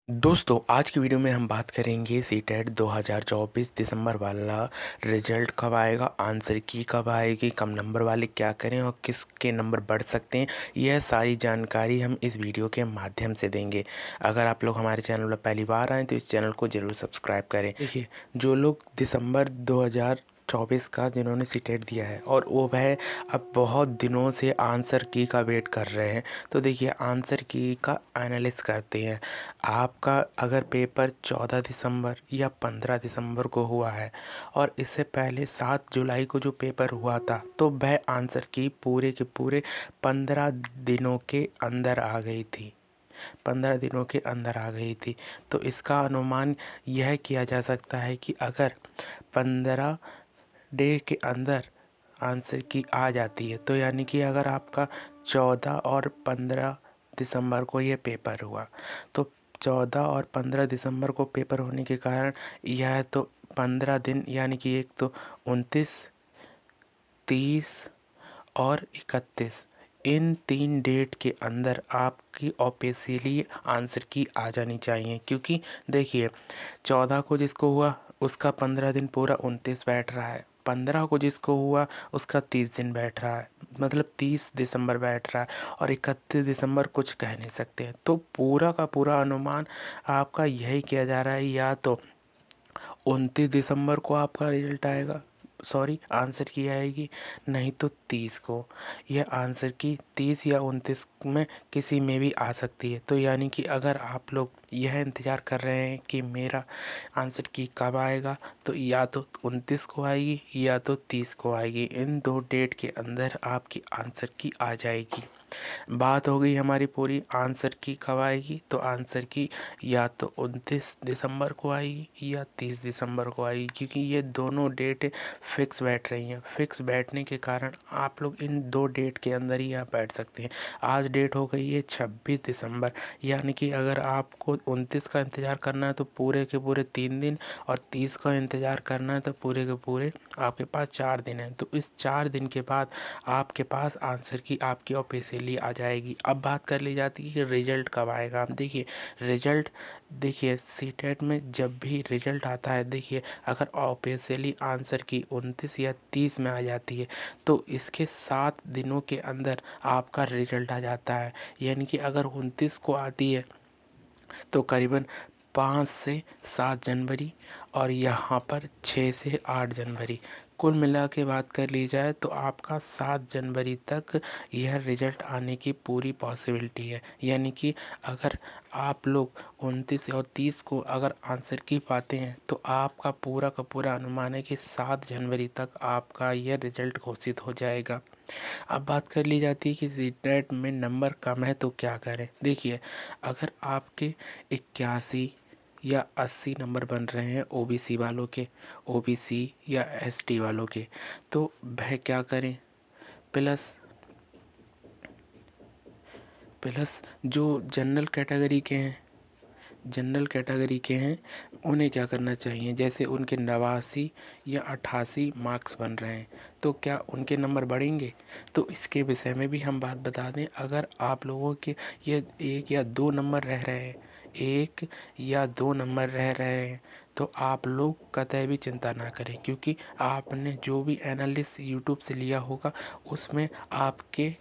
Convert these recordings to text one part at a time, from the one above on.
दोस्तों आज की वीडियो में हम बात करेंगे सीटेट 2024 दिसंबर वाला रिजल्ट कब आएगा, आंसर की कब आएगी, कम नंबर वाले क्या करें और किसके नंबर बढ़ सकते हैं। यह सारी जानकारी हम इस वीडियो के माध्यम से देंगे। अगर आप लोग हमारे चैनल पर पहली बार आएँ तो इस चैनल को ज़रूर सब्सक्राइब करें। देखिए, जो लोग दिसंबर 2024 का जिन्होंने सीटेट दिया है और वो वह अब बहुत दिनों से आंसर की का वेट कर रहे हैं, तो देखिए आंसर की का एनालिसिस करते हैं। आपका अगर पेपर 14 दिसंबर या 15 दिसंबर को हुआ है और इससे पहले 7 जुलाई को जो पेपर हुआ था, तो वह आंसर की पूरे के पूरे 15 दिनों के अंदर आ गई थी। 15 दिनों के अंदर आ गई थी। तो इसका अनुमान यह किया जा सकता है कि अगर 15 डे के अंदर आंसर की आ जाती है, तो यानी कि अगर आपका 14 और 15 दिसंबर को ये पेपर हुआ, तो 14 और 15 दिसंबर को पेपर होने के कारण यह तो 15 दिन, यानी कि एक तो 29, 30 और 31, इन 3 डेट के अंदर आपकी ऑफिशियली आंसर की आ जानी चाहिए। क्योंकि देखिए, 14 को जिसको हुआ उसका 15 दिन पूरा 29 बैठ रहा है, 15 को जिसको हुआ उसका 30 दिन बैठ रहा है, मतलब 30 दिसंबर बैठ रहा है, और 31 दिसंबर कुछ कह नहीं सकते हैं। तो पूरा का पूरा अनुमान आपका यही किया जा रहा है, या तो 29 दिसंबर को आपका रिजल्ट आएगा, सॉरी आंसर की आएगी, नहीं तो 30 को। यह आंसर की 30 या 29 में किसी में भी आ सकती है। तो यानी कि अगर आप लोग यह इंतज़ार कर रहे हैं कि मेरा आंसर की कब आएगा, तो या तो 29 को आएगी या तो 30 को आएगी। इन दो डेट के अंदर आपकी आंसर की आ जाएगी। बात हो गई हमारी पूरी आंसर की कब आएगी, तो आंसर की या तो 29 दिसंबर को आएगी या 30 दिसंबर को आएगी, क्योंकि ये दोनों डेट फिक्स बैठ रही हैं। फिक्स बैठने के कारण आप लोग इन दो डेट के अंदर ही यहाँ बैठ सकते हैं। आज डेट हो गई है 26 दिसंबर, यानी कि अगर आपको 29 का इंतज़ार करना है तो पूरे के पूरे 3 दिन, और 30 का इंतज़ार करना है तो पूरे के पूरे आपके पास 4 दिन है। तो इस 4 दिन के बाद आपके पास आंसर की आपकी ऑफिशियली आ जाएगी। अब बात कर ली जाती है कि रिजल्ट कब आएगा। अब देखिए रिजल्ट, देखिए सीटेट में जब भी रिजल्ट आता है, देखिए अगर ऑफिशियली आंसर की 29 या 30 में आ जाती है, तो इसके 7 दिनों के अंदर आपका रिजल्ट आ जाता है। यानी कि अगर 29 को आती है तो करीबन 5 से 7 जनवरी, और यहाँ पर 6 से 8 जनवरी, कुल मिला के बात कर ली जाए तो आपका 7 जनवरी तक यह रिजल्ट आने की पूरी पॉसिबिलिटी है। यानी कि अगर आप लोग 29 और 30 को अगर आंसर की पाते हैं, तो आपका पूरा का पूरा अनुमान है कि 7 जनवरी तक आपका यह रिजल्ट घोषित हो जाएगा। अब बात कर ली जाती है कि सीटेट में नंबर कम है तो क्या करें। देखिए, अगर आपके 81 या 80 नंबर बन रहे हैं ओबीसी वालों के, ओबीसी या एसटी वालों के, तो वह क्या करें, प्लस प्लस जो जनरल कैटेगरी के हैं, जनरल कैटेगरी के हैं, उन्हें क्या करना चाहिए, जैसे उनके 89 या 88 मार्क्स बन रहे हैं, तो क्या उनके नंबर बढ़ेंगे। तो इसके विषय में भी हम बात बता दें, अगर आप लोगों के ये 1 या 2 नंबर रह रहे हैं, 1 या 2 नंबर रह रहे हैं, तो आप लोग कतई भी चिंता ना करें, क्योंकि आपने जो भी एनालिस्ट यूट्यूब से लिया होगा उसमें आपके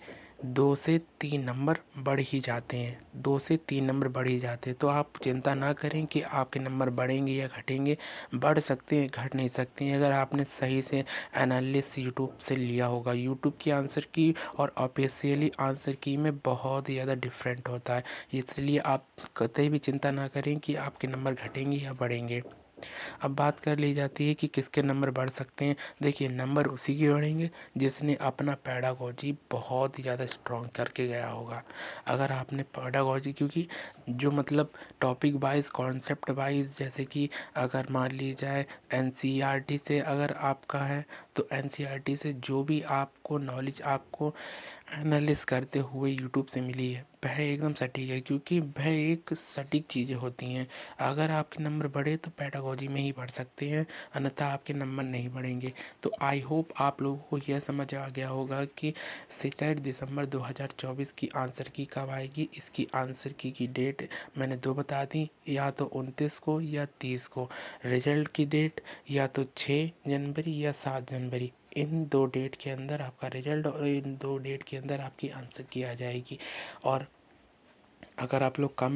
2 से 3 नंबर बढ़ ही जाते हैं, 2 से 3 नंबर बढ़ ही जाते हैं। तो आप चिंता ना करें कि आपके नंबर बढ़ेंगे या घटेंगे, बढ़ सकते हैं, घट नहीं सकते हैं, अगर आपने सही से एनालिसिस यूट्यूब से लिया होगा। यूट्यूब की आंसर की और ऑफिशियली आंसर की में बहुत ही ज़्यादा डिफरेंट होता है, इसलिए आप कतई भी चिंता ना करें कि आपके नंबर घटेंगे या बढ़ेंगे। अब बात कर ली जाती है कि किसके नंबर बढ़ सकते हैं। देखिए, नंबर उसी के बढ़ेंगे जिसने अपना पैडागोजी बहुत ही ज़्यादा स्ट्रॉन्ग करके गया होगा। अगर आपने पैडागोजी, क्योंकि जो मतलब टॉपिक वाइज, कॉन्सेप्ट वाइज, जैसे कि अगर मान ली जाए एनसीईआरटी से अगर आपका है, तो एनसीईआरटी से जो भी आपको नॉलेज, आपको एनालिस करते हुए यूट्यूब से मिली है वह एकदम सटीक है, क्योंकि वह एक सटीक चीज़ें होती हैं। अगर आपके नंबर बढ़े तो पेडागोजी में ही बढ़ सकते हैं, अन्यथा आपके नंबर नहीं बढ़ेंगे। तो आई होप आप लोगों को यह समझ आ गया होगा कि 27 दिसंबर 2024 की आंसर की कब आएगी। इसकी आंसर की डेट मैंने दो बता दी, या तो 29 को या 30 को। रिजल्ट की डेट या तो 6 जनवरी या 7 जनवरी, इन दो डेट के अंदर आपका रिजल्ट और इन दो डेट के अंदर आपकी आंसर की आ जाएगी। और अगर आप लोग कम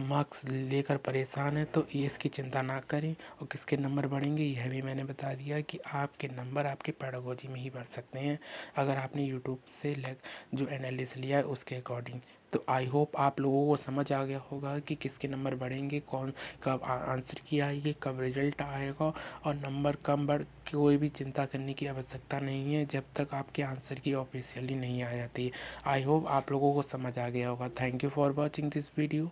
मार्क्स लेकर परेशान हैं तो ये इसकी चिंता ना करें। और किसके नंबर बढ़ेंगे यह भी मैंने बता दिया कि आपके नंबर आपके पेडागोजी में ही बढ़ सकते हैं, अगर आपने यूट्यूब से जो एनालिसिस लिया है उसके अकॉर्डिंग। तो आई होप आप लोगों को समझ आ गया होगा कि किसके नंबर बढ़ेंगे, कौन कब आंसर की आएगी, कब रिजल्ट आएगा। और नंबर कम बढ़ कोई भी चिंता करने की आवश्यकता नहीं है जब तक आपके आंसर की ऑफिशियली नहीं आ जाती है। आई होप आप लोगों को समझ आ गया होगा। Thank you for watching this video.